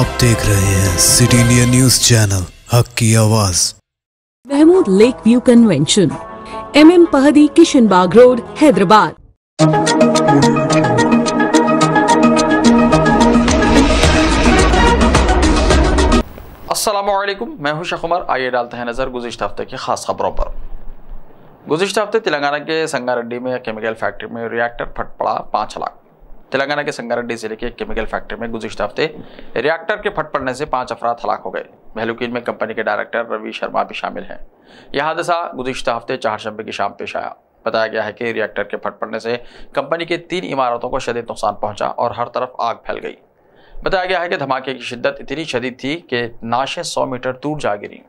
आप देख रहे हैं सिटी इंडिया न्यूज चैनल, हक की आवाज। Mahmood lake view convention, MM Pahadi, Kishanbagh road, Hyderabad. अस्सलामुअलैकुम, मैं हूं शेख उमर। आइए डालते हैं नजर गुज़िश्ता हफ्ते की खास खबरों पर। गुज़िश्ता हफ्ते तेलंगाना के संगारेड्डी में केमिकल फैक्ट्री में रिएक्टर फट पड़ा, 5 हलाक। तेलंगाना के संगारेड्डी जिले के केमिकल फैक्ट्री में गुज़िश्ता हफ्ते रिएक्टर के फट पड़ने से 5 अफराद हलाक हो गए। महलूकीन में कंपनी के डायरेक्टर रवि शर्मा भी शामिल हैं। यह हादसा गुज़िश्ता हफ्ते चारशंबे की शाम पेश आया। बताया गया है कि रिएक्टर के फट पड़ने से कंपनी के 3 इमारतों को शदीद नुकसान पहुंचा और हर तरफ आग फैल गई। बताया गया है कि धमाके की शिद्दत इतनी शदीद थी कि नाशें 100 मीटर दूर जा गिरी।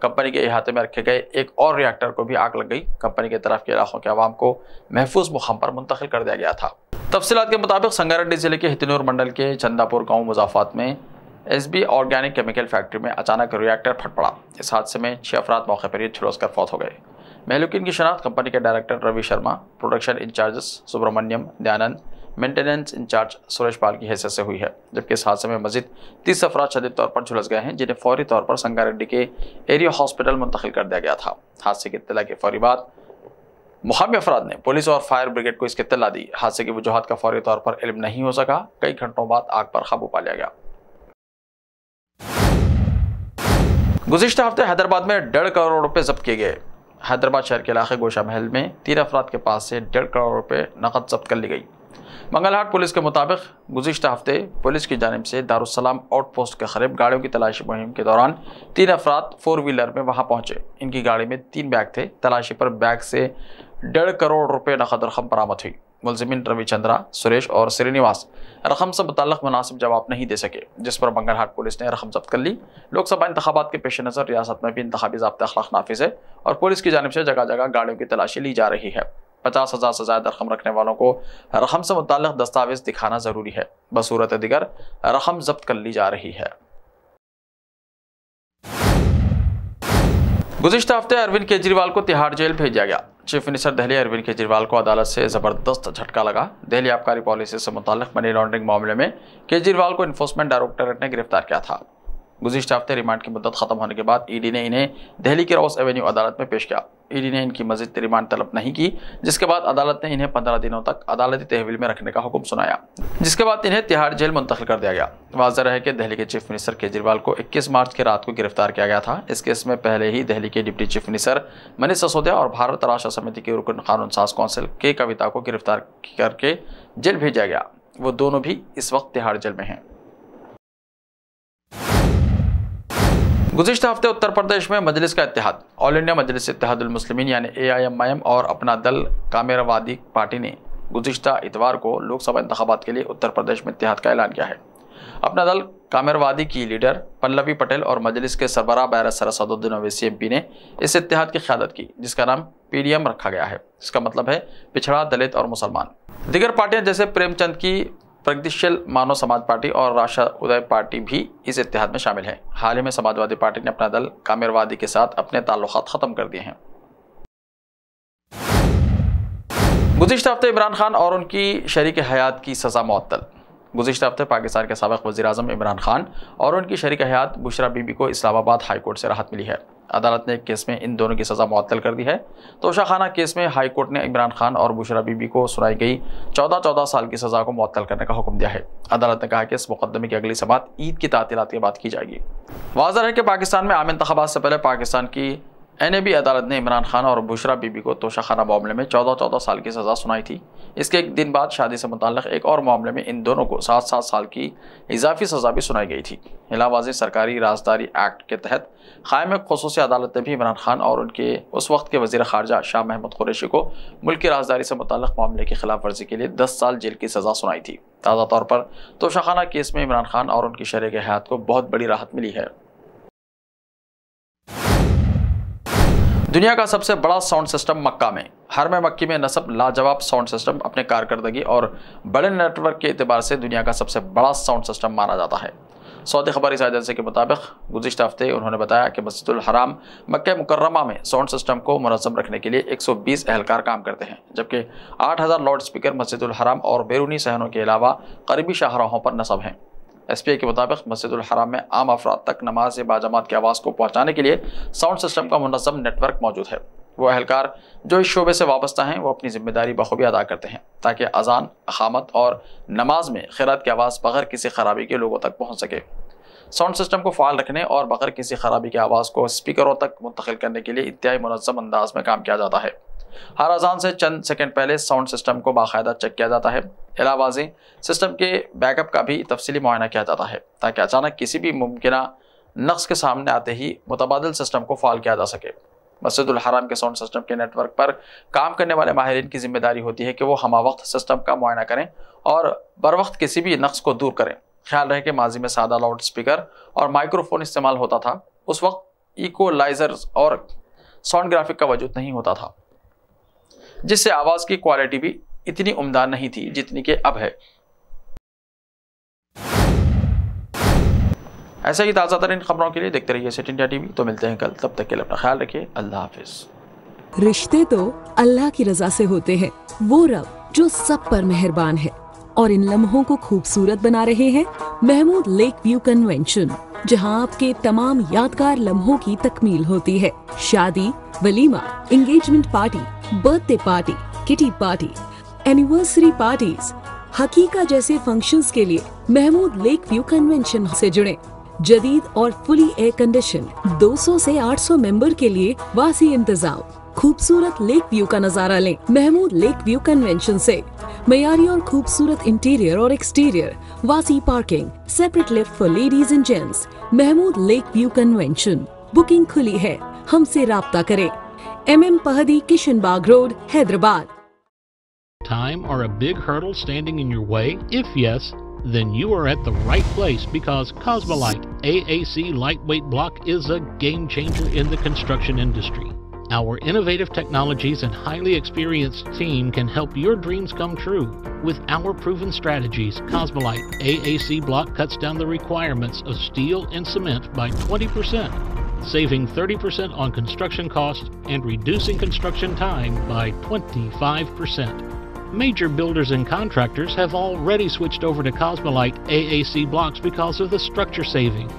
कंपनी के अहाते में रखे गए एक और रिएक्टर को भी आग लग गई। कंपनी के तरफ के इलाकों के आवाम को महफूज मुकाम पर मुंतकिल कर दिया गया था। तफसीलात के मुताबिक संगारेड्डी जिले के हितनूर मंडल के चंदापुर गांव मुजाफात में SB ऑर्गेनिक केमिकल फैक्ट्री में अचानक रिएक्टर फट पड़ा। इस हादसे में 6 अफराद मौके पर ही झुलस कर फौत हो गए। महलूकीन की शनाख्त कंपनी के director Ravi Sharma, production incharges Subramaniam Dayanand, maintenance incharge Suresh Pal की हैसियत से हुई है। जबकि इस हादसे में मजीद 30 अफराद शदीद तौर पर झुलस गए हैं, जिन्हें फौरी तौर पर संगारेड्डी के एरिया हॉस्पिटल मुंतकिल कर दिया गया था। हादसे की इत्तला के फौरी बाद मुकामी अफराद ने पुलिस और फायर ब्रिगेड को इसकी इत्तला दी। हादसे की वजूहात का फौरी तौर पर इल्म नहीं हो सका। कई घंटों बाद आग पर काबू पा लिया गया। गुज़िश्ता हफ्ते हैदराबाद में 1.5 करोड़ रुपए जब्त किए गए। हैदराबाद शहर के इलाके गोशा महल में 3 अफराद के पास से 1.5 करोड़ रुपए नकद जब्त कर ली गई। मंगलहाट पुलिस के मुताबिक गुज़िश्ता हफ्ते पुलिस की जानिब से दारुस्सलाम आउटपोस्ट के करीब गाड़ियों की तलाशी मुहिम के दौरान 3 अफराद 4 व्हीलर में वहां पहुंचे। इनकी गाड़ी में 3 बैग थे। तलाशी पर बैग से 1.5 करोड़ रुपए नकद रकम बरामद हुई। मुलजिमिन रविचंद्रा, सुरेश और श्रीनिवास रकम से मुताल्लिक़ मुनासिब जवाब नहीं दे सके, जिस पर मंगलहाट पुलिस ने रकम जब्त कर ली। लोकसभा इंतखाबात के पेश नज़र रियासत में भी इंतखाबी ज़ाब्ता अखलाक नाफिज है और पुलिस की जानिब से जगह जगह गाड़ियों की तलाशी ली जा रही है। 50,000 से ज़्यादा रकम रखने वालों को रकम से मुताल्लिक़ दस्तावेज दिखाना ज़रूरी है। बसूरत दिगर रकम जब्त कर ली जा रही है। गुज़िश्ता हफ्ते अरविंद केजरीवाल को तिहाड़ जेल भेजा गया। चीफ मिनिस्टर दिल्ली अरविंद केजरीवाल को अदालत से ज़बरदस्त झटका लगा। दिल्ली आबकारी पॉलिसी से मुताल्लिक़ मनी लॉन्ड्रिंग मामले में केजरीवाल को इन्फोर्समेंट डायरेक्टरेट ने गिरफ्तार किया था। गुज़िश्ता हफ्ते रिमांड की मुद्दत खत्म होने के बाद ईडी ने इन्हें दिल्ली की रोज़ एवेन्यू अदालत में पेश किया। ईडी ने इनकी मजीद रिमांड तलब नहीं की, जिसके बाद अदालत ने इन्हें 15 दिनों तक अदालती तहवील में रखने का हुक्म सुनाया, जिसके बाद इन्हें तिहाड़ जेल मुंतकिल कर दिया गया। वाज़ेह है कि दिल्ली के चीफ मिनिस्टर केजरीवाल को 21 मार्च की रात को गिरफ्तार किया गया था। इस केस में पहले ही दिल्ली के deputy chief minister Manish Sisodia और भारत राष्ट्र समिति के रुकन कानून साज कौंसिल के कविता को गिरफ्तार करके जेल भेजा गया। वो दोनों भी इस वक्त तिहाड़ जेल में हैं। गुज़िश्ता हफ्ते उत्तर प्रदेश में मजलिस का इत्तेहाद, ऑल इंडिया मजलिस इत्तेहादुल मुस्लिमीन यानी AIMIM और अपना दल कामेरवादी पार्टी ने गुज़िश्ता इतवार को लोकसभा इंतखाबात के लिए उत्तर प्रदेश में इत्तेहाद का ऐलान किया है। अपना दल कामेरवादी की लीडर पल्लवी पटेल और मजलिस के सरबराह बैरिस्टर असदुद्दीन ओवैसी MP ने इस इत्तेहाद की क़यादत की, जिसका नाम PDM रखा गया है। इसका मतलब है पिछड़ा, दलित और मुसलमान। दीगर पार्टियां जैसे प्रेमचंद की प्रगतिशील मानव समाज पार्टी और राष्ट्र उदय पार्टी भी इस इत्तेहाद में शामिल है। हाल ही में समाजवादी पार्टी ने अपना दल कामेरवादी के साथ अपने ताल्लुकात खत्म कर दिए हैं। गुज़िश्ता हफ्ते इमरान खान और उनकी शरीक हयात की सज़ा मुअत्तल। गुज़िश्ता हफ्ते पाकिस्तान के साबिक़ वज़ीर-ए-आज़म इमरान खान और उनकी शरीक हयात बुशरा बीबी को इस्लामाबाद हाई कोर्ट से राहत मिली है। अदालत ने एक केस में इन दोनों की सज़ा मुअत्तल कर दी है। तोशाखाना केस में हाई कोर्ट ने इमरान खान और बुशरा बीबी को सुनाई गई 14 साल की सज़ा को मुअत्तल करने का हुक्म दिया है। अदालत ने कहा कि इस मुकदमे की अगली समाअत ईद की तातीलात के बाद की जाएगी। वाज़ेह है कि पाकिस्तान में आम इंतखाबात से पहले पाकिस्तान की NAB अदालत ने इमरान खान और बुशरा बीबी को तोशाखाना मामले में 14 साल की सज़ा सुनाई थी। इसके एक दिन बाद शादी से मुताल्लिक़ एक और मामले में इन दोनों को 7 साल की इजाफी सज़ा भी सुनाई गई थी। इलाहाबादी सरकारी राजदारी एक्ट के तहत क़ायम ख़ुसूसी अदालत ने भी इमरान खान और उनके उस वक्त के वज़ीर ख़ारजा शाह महमूद कुरैशी को मुल्क की राजदारी से मुताल्लिक़ मामले की खिलाफ वर्जी के लिए 10 साल जेल की सज़ा सुनाई थी। ताज़ा तौर पर तोशाखाना केस में इमरान खान और उनकी शरीक हयात को बहुत बड़ी राहत मिली है। दुनिया का सबसे बड़ा साउंड सिस्टम मक्का में, हरम मक्की में नस्ब लाजवाब साउंड सिस्टम अपने कारकर्दगी और बड़े नेटवर्क के एतबार से दुनिया का सबसे बड़ा साउंड सिस्टम माना जाता है। सऊदी खबर एजेंसी के मुताबिक गुज़िश्ता हफ्ते उन्होंने बताया कि मस्जिदुल हराम मक्का मुकर्रमा में साउंड सिस्टम को मुनज़्ज़म रखने के लिए 120 एहलकार काम करते हैं, जबकि 8000 लाउड स्पीकर मस्जिदुल हराम और बैरूनी सहनों के अलावा करीबी शाहराहों पर नस्ब हैं। SPA के मुताबिक मस्जिदुल हराम में आम अफराद तक नमाज बाजमात की आवाज़ को पहुँचाने के लिए साउंड सिस्टम का मुनज़्ज़म नेटवर्क मौजूद है। वो अहलकार जो इस शोबे से वाबस्ता हैं वो अपनी जिम्मेदारी बखूबी अदा करते हैं ताकि अजान, अक़ामत और नमाज में क़िरात की आवाज़ बगैर किसी खराबी के लोगों तक पहुँच सके। साउंड सिस्टम को फ़ाल रखने और बगैर किसी खराबी की आवाज़ को स्पीकरों तक मुंतकिल करने के लिए इंतहाई मुनज़्ज़म अंदाज में काम किया जाता है। हर अजान से चंद सेकंड पहले साउंड सिस्टम को बाकायदा चेक किया जाता है। अलावाज़ी सिस्टम के बैकअप का भी तफसीली मुआयना किया जाता है ताकि अचानक किसी भी मुमकिना नक़्स के सामने आते ही मुतबादिल सिस्टम को फ़ाल किया जा सके। मस्जिदुल हराम के साउंड सिस्टम के नेटवर्क पर काम करने वाले माहिरीन की जिम्मेदारी होती है कि वो हमा वक्त सिस्टम का मुआयना करें और बर वक्त किसी भी नक़्स को दूर करें। ख्याल रहे कि माजी में सादा लाउड स्पीकर और माइक्रोफोन इस्तेमाल होता था, उस वक्त इक्वलाइजर्स और साउंड ग्राफिक का वजूद नहीं होता था, जिससे आवाज़ की क्वालिटी भी इतनी उम्दा नहीं थी जितनी कि अब है। ऐसे ही ताज़ा तरीन खबरों के लिए देखते रहिए सिटी इंडिया टीवी। तो मिलते हैं कल, तब तक के लिए अपना ख्याल रखिए। अल्लाह हाफिज़। रिश्ते तो अल्लाह की रजा से होते हैं, वो रब जो सब पर मेहरबान है। और इन लम्हों को खूबसूरत बना रहे हैं महमूद लेक व्यू कन्वेंशन, जहां आपके तमाम यादगार लम्हों की तकमील होती है। शादी, वलीमा, engagement party, birthday party, kitty party, anniversary parties, हकीका जैसे फंक्शंस के लिए महमूद लेक व्यू कन्वेंशन से जुड़ें। जदीद और फुली एयर कंडीशन 200 से 800 मेंबर के लिए वासी इंतजाम। खूबसूरत लेक व्यू का नजारा लें महमूद लेक व्यू कन्वेंशन से। मयारी और खूबसूरत इंटीरियर और एक्सटीरियर, वासी parking, separate lift for ladies and gents. Mahmood lake view convention. Booking खुली है, हमसे राब्ता करें। MM Pahadi, Kishanbagh road, Hyderabad. Time or a big hurdle standing in your way? If yes, then you are at the right place, because Cosmolite AAC lightweight block is a game changer in the construction industry. Our innovative technologies and highly experienced team can help your dreams come true. With our proven strategies, Cosmolite AAC block cuts down the requirements of steel and cement by 20%, saving 30% on construction costs and reducing construction time by 25%. Major builders and contractors have already switched over to Cosmolite AAC blocks because of the structure saving.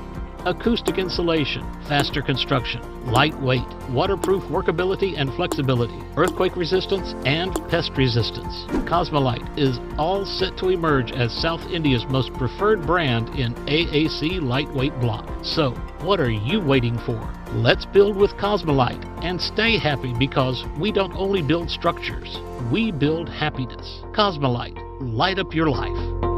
Acoustic insulation, faster construction, lightweight, waterproof workability and flexibility, earthquake resistance and pest resistance. Cosmolite is all set to emerge as South India's most preferred brand in AAC lightweight block. So, what are you waiting for? Let's build with Cosmolite and stay happy, because we don't only build structures, we build happiness. Cosmolite, light up your life.